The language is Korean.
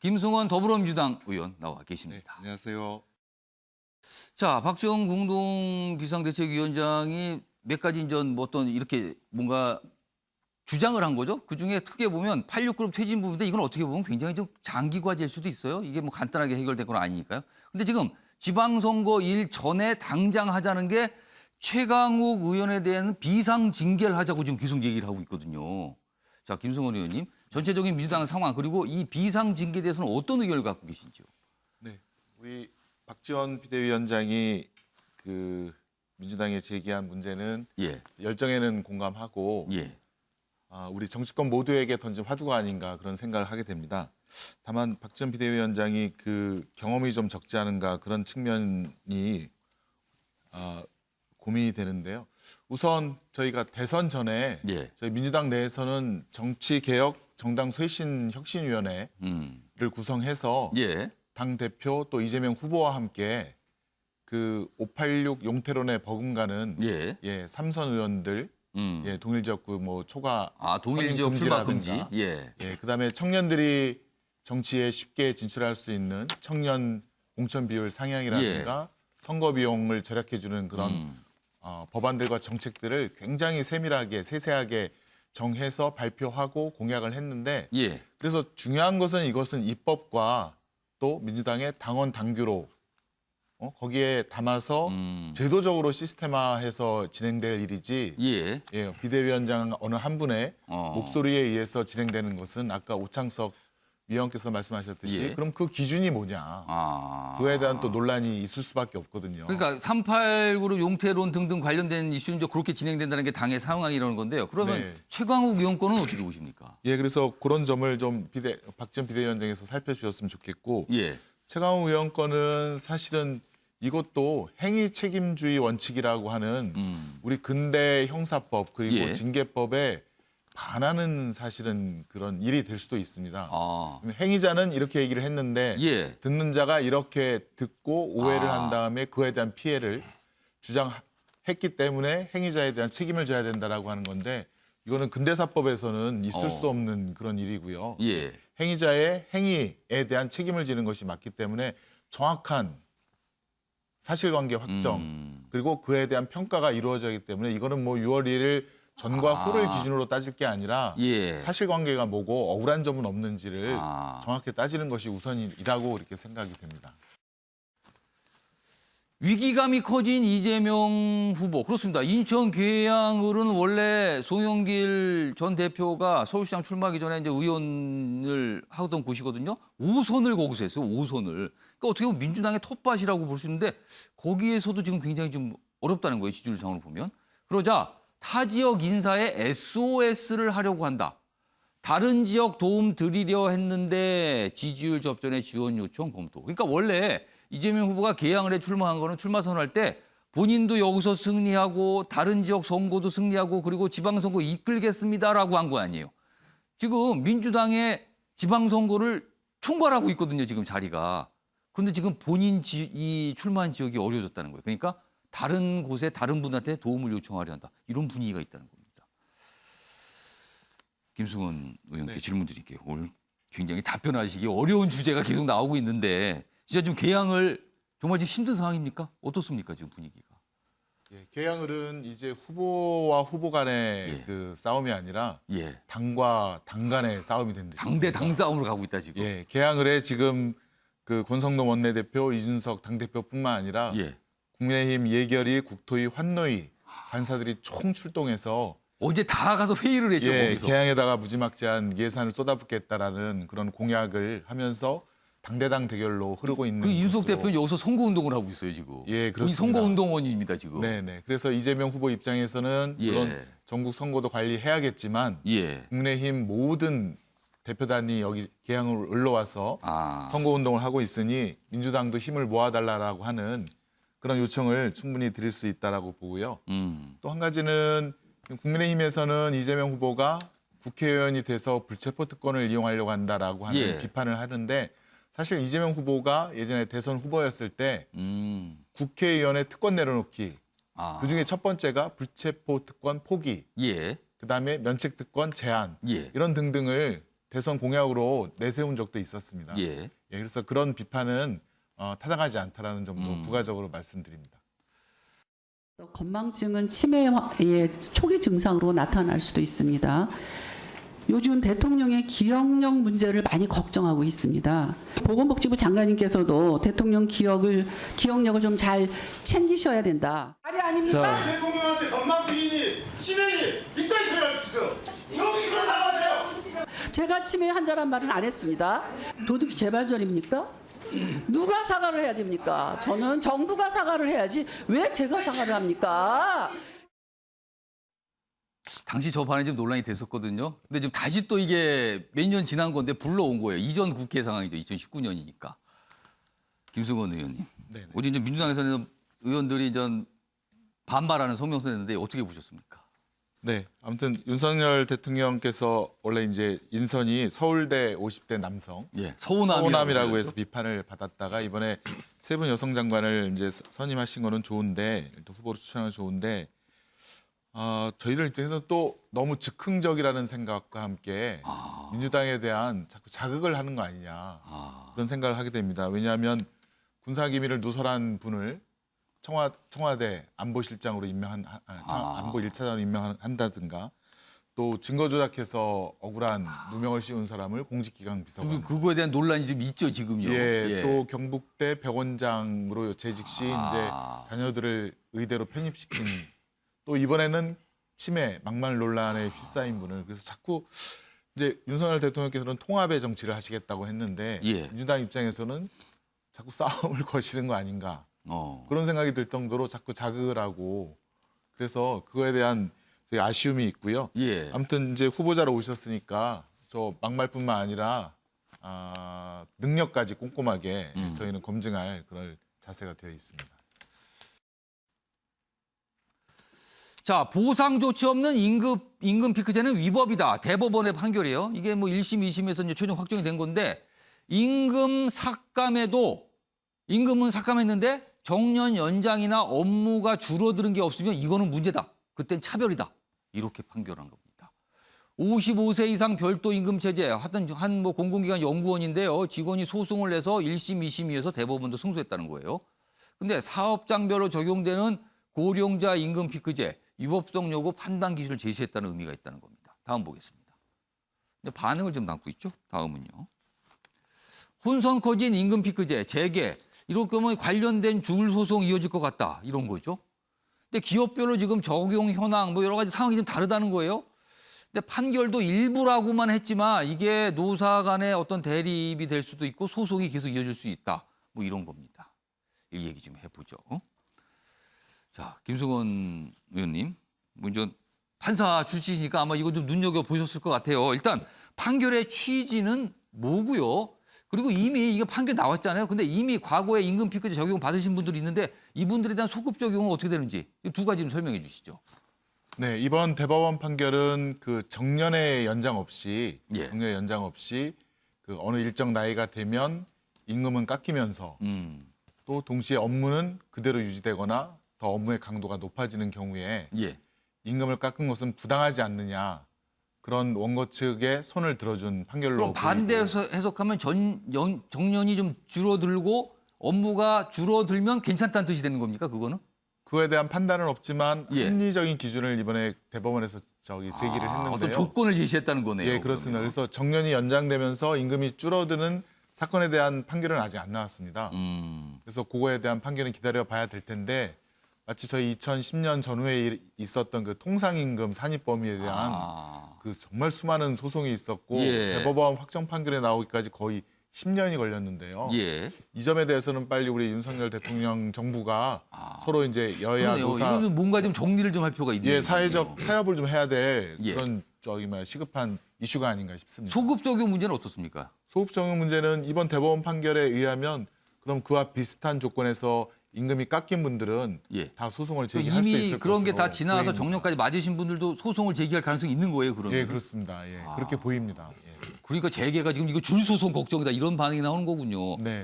김승원 더불어민주당 의원 나와 네, 계십니다. 안녕하세요. 자, 박지원 공동 비상대책위원장이 몇 가지 이제 뭐 어떤 이렇게 뭔가 주장을 한 거죠. 그중에 크게 보면 86그룹 퇴진 부분인데 이건 어떻게 보면 굉장히 좀 장기 과제일 수도 있어요. 이게 뭐 간단하게 해결될 건 아니니까요. 근데 지금 지방선거 일 전에 당장 하자는 게 최강욱 의원에 대한 비상 징계를 하자고 지금 계속 얘기를 하고 있거든요. 자, 김승원 의원님, 전체적인 민주당 상황 그리고 이 비상 징계에 대해서는 어떤 의견을 갖고 계신지요? 네, 우리 박지원 비대위원장이 민주당에 제기한 문제는 예, 열정에는 공감하고 예, 우리 정치권 모두에게 던진 화두가 아닌가 그런 생각을 하게 됩니다. 다만 박지원 비대위원장이 경험이 좀 적지 않은가 그런 측면이 고민이 되는데요. 우선 저희가 대선 전에 예, 저희 민주당 내에서는 정치개혁 정당 쇄신 혁신위원회를 구성해서 예, 당 대표 또 이재명 후보와 함께 586 용태론에 버금가는 예, 삼선 의원들 동일 지역구 초과 동일 지역 출마 금지, 선임 예, 그다음에 청년들이 정치에 쉽게 진출할 수 있는 청년 공천 비율 상향이라든가 선거 비용을 절약해 주는 그런 법안들과 정책들을 굉장히 세밀하게 세세하게 정해서 발표하고 공약을 했는데 예, 그래서 중요한 것은 이것은 입법과 또 민주당의 당원 당규로 거기에 담아서 제도적으로 시스템화해서 진행될 일이지 예, 비대위원장 어느 한 분의 목소리에 의해서 진행되는 것은 아까 오창석 위원께서 말씀하셨듯이 예. 그럼 그 기준이 뭐냐 그거에 대한 또 논란이 있을 수밖에 없거든요. 그러니까 389로 용태론 등등 관련된 이슈는 이제 그렇게 진행된다는 게 당의 상황이라는 건데요. 그러면 네. 최강욱 의원 거는 어떻게 보십니까? 그래서 그런 점을 좀 박지원 비대위원장에서 살펴주셨으면 좋겠고 예, 최강욱 의원 거는 사실은 이것도 행위 책임주의 원칙이라고 하는 우리 근대 형사법 그리고 예. 징계법에 반하는 사실은 그런 일이 될 수도 있습니다. 아, 행위자는 이렇게 얘기를 했는데 예, 듣는 자가 이렇게 듣고 오해를 아. 한 다음에 그에 대한 피해를 주장했기 때문에 행위자에 대한 책임을 져야 된다라고 하는 건데 이거는 근대사법에서는 있을 수 없는 그런 일이고요. 예, 행위자의 행위에 대한 책임을 지는 것이 맞기 때문에 정확한 사실관계 확정 그리고 그에 대한 평가가 이루어지기 때문에 이거는 6월 1일 전과 후를 기준으로 따질 게 아니라 예. 사실관계가 뭐고 억울한 점은 없는지를 아. 정확히 따지는 것이 우선이라고 이렇게 생각이 됩니다. 위기감이 커진 이재명 후보. 그렇습니다. 인천 계양을은 원래 송영길 전 대표가 서울시장 출마하기 전에 이제 의원을 하던 곳이거든요. 5선을 거기서 했어요. 5선을. 그러니까 어떻게 보면 민주당의 텃밭이라고 볼 수 있는데 거기에서도 지금 굉장히 좀 어렵다는 거예요. 지지율상으로 보면. 그러자 타 지역 인사에 SOS를 하려고 한다. 다른 지역 도움 드리려 했는데 지지율 접전에 지원 요청 검토. 그러니까 원래 이재명 후보가 계양을에 출마한 거는 출마 선언할 때 본인도 여기서 승리하고 다른 지역 선거도 승리하고 그리고 지방선거 이끌겠습니다라고 한 거 아니에요. 지금 민주당의 지방선거를 총괄하고 있거든요. 지금 자리가. 그런데 지금 이 출마한 지역이 어려워졌다는 거예요. 그러니까 다른 곳에 다른 분한테 도움을 요청하려 한다. 이런 분위기가 있다는 겁니다. 김승원 의원께 질문 드릴게요. 오늘 굉장히 답변하시기 어려운 주제가 계속 나오고 있는데 진짜 좀 계양을 정말 지금 힘든 상황입니까? 어떻습니까 지금 분위기가? 계양을은 이제 후보와 후보 간의 싸움이 아니라 당과 당 간의 싸움이 된 듯이 당대 당 싸움으로 가고 있다 지금. 계양을에 지금 권성동 원내대표, 이준석 당대표뿐만 아니라 국민의힘 예결위, 국토위, 환노위 간사들이 총 출동해서 어제 다 가서 회의를 했죠 거기서. 계양에다가 무지막지한 예산을 쏟아붓겠다라는 그런 공약을 하면서 당대당 대결로 흐르고 있는. 그리고 이준석 것으로. 대표는 여기서 선거운동을 하고 있어요 지금. 그렇습니다. 이 선거운동원입니다 지금. 네네. 그래서 이재명 후보 입장에서는 물론 전국 선거도 관리해야겠지만 국민의힘 모든 대표단이 여기 계양으로 올라와서 선거운동을 하고 있으니 민주당도 힘을 모아달라고 하는 그런 요청을 충분히 드릴 수 있다라고 보고요. 또 한 가지는 국민의힘에서는 이재명 후보가 국회의원이 돼서 불체포 특권을 이용하려고 한다라고 하는 비판을 하는데 사실 이재명 후보가 예전에 대선 후보였을 때 국회의원의 특권 내려놓기 그중에 첫 번째가 불체포 특권 포기 그다음에 면책 특권 제한 이런 등등을 대선 공약으로 내세운 적도 있었습니다. 예. 그래서 그런 비판은 타당하지 않다라는 점도 부가적으로 말씀드립니다. 건망증은 치매의 초기 증상으로 나타날 수도 있습니다. 요즘 대통령의 기억력 문제를 많이 걱정하고 있습니다. 보건복지부 장관님께서도 대통령 기억력을 좀 잘 챙기셔야 된다. 말이 아닙니까? 대통령한테 건망증이니 치매니 이따위 소리 할 수 있어요. 정식으로 나가세요. 제가 치매 환자란 말은 안 했습니다. 도둑이 재발절입니까? 누가 사과를 해야 됩니까? 저는 정부가 사과를 해야지 왜 제가 사과를 합니까? 당시 저 발언이 좀 논란이 됐었거든요. 근데 지금 다시 또 이게 몇 년 지난 건데 불러온 거예요. 이전 국회 상황이죠. 2019년이니까. 김승원 의원님. 네네. 어제 이제 민주당에서는 의원들이 좀 반발하는 성명서 냈는데 어떻게 보셨습니까? 네, 아무튼 윤석열 대통령께서 원래 이제 인선이 서울대 50대 남성, 예, 서우남이라고 해서 비판을 받았다가 이번에 세 분 여성 장관을 이제 선임하신 거는 좋은데 또 후보로 추천하는 좋은데 저희들 입장에서는 또 너무 즉흥적이라는 생각과 함께 민주당에 대한 자꾸 자극을 하는 거 아니냐 그런 생각을 하게 됩니다. 왜냐하면 군사기밀을 누설한 분을 청와대 안보실장으로 안보 1차장으로 임명한다든가 또 증거 조작해서 억울한 누명을 씌운 사람을 공직기강 비서관. 그거에 대한 논란이 좀 있죠 지금요. 예, 또 경북대 백원장으로 재직 시 이제 자녀들을 의대로 편입시킨 또 이번에는 치매 막말 논란에 휩싸인 분을 그래서 자꾸 이제 윤석열 대통령께서는 통합의 정치를 하시겠다고 했는데 민주당 입장에서는 자꾸 싸움을 거시는 거 아닌가. 그런 생각이 들 정도로 자꾸 자극을 하고 그래서 그거에 대한 되게 아쉬움이 있고요. 아무튼 이제 후보자로 오셨으니까 저 막말뿐만 아니라 능력까지 꼼꼼하게 저희는 검증할 그런 자세가 되어 있습니다. 자, 보상 조치 없는 임금 피크제는 위법이다. 대법원의 판결이에요. 이게 뭐 1심, 2심에서 이제 최종 확정이 된 건데 임금은 삭감했는데 정년 연장이나 업무가 줄어드는 게 없으면 이거는 문제다. 그땐 차별이다. 이렇게 판결한 겁니다. 55세 이상 별도 임금 체제 하던 한 뭐 공공기관 연구원인데요. 직원이 소송을 내서 1심, 2심위에서 대법원도 승소했다는 거예요. 근데 사업장별로 적용되는 고령자 임금 피크제 위법성 여부 판단 기준을 제시했다는 의미가 있다는 겁니다. 다음 보겠습니다. 근데 반응을 좀 남고 있죠. 다음은요. 혼선 커진 임금 피크제 재개 이렇게 하면 관련된 줄 소송 이어질 것 같다. 이런 거죠. 근데 기업별로 지금 적용 현황 뭐 여러 가지 상황이 좀 다르다는 거예요. 근데 판결도 일부라고만 했지만 이게 노사 간의 어떤 대립이 될 수도 있고 소송이 계속 이어질 수 있다. 뭐 이런 겁니다. 이 얘기 좀 해보죠. 자, 김승원 의원님, 먼저 판사 출신이니까 아마 이거 좀 눈여겨보셨을 것 같아요. 일단 판결의 취지는 뭐고요? 그리고 이미 이거 판결 나왔잖아요. 근데 이미 과거에 임금 피크제 적용 받으신 분들이 있는데 이분들에 대한 소급 적용은 어떻게 되는지 이 두 가지 좀 설명해 주시죠. 네, 이번 대법원 판결은 그 정년의 연장 없이 그 어느 일정 나이가 되면 임금은 깎이면서 또 동시에 업무는 그대로 유지되거나 더 업무의 강도가 높아지는 경우에 임금을 깎은 것은 부당하지 않느냐. 그런 원고 측에 손을 들어준 판결로. 그럼 반대해서 해석하면 정년이 좀 줄어들고 업무가 줄어들면 괜찮다는 뜻이 되는 겁니까? 그거는? 그거에 대한 판단은 없지만 합리적인 기준을 이번에 대법원에서 제기를 했는데요. 어떤 조건을 제시했다는 거네요. 예, 그렇습니다. 그러면. 그래서 정년이 연장되면서 임금이 줄어드는 사건에 대한 판결은 아직 안 나왔습니다. 그래서 그거에 대한 판결은 기다려봐야 될 텐데 마치 저희 2010년 전후에 있었던 그 통상임금 산입 범위에 대한 그 정말 수많은 소송이 있었고 대법원 확정 판결에 나오기까지 거의 10년이 걸렸는데요. 이 점에 대해서는 빨리 우리 윤석열 대통령 정부가 서로 이제 여야 그러네요. 노사 이거는 뭔가 좀 정리를 좀 할 필요가 있네요. 사회적 타협을 좀 해야 될 그런 시급한 이슈가 아닌가 싶습니다. 소급 적용 문제는 어떻습니까? 소급 적용 문제는 이번 대법원 판결에 의하면 그럼 그와 비슷한 조건에서 임금이 깎인 분들은 다 소송을 제기할 수 있을 것으로 이미 그런 게 다 지나서 보입니다. 정년까지 맞으신 분들도 소송을 제기할 가능성이 있는 거예요, 그러면? 예, 그렇습니다. 예, 그렇게 보입니다. 예. 그러니까 재계가 지금 이거 줄 소송 걱정이다 이런 반응이 나오는 거군요. 네.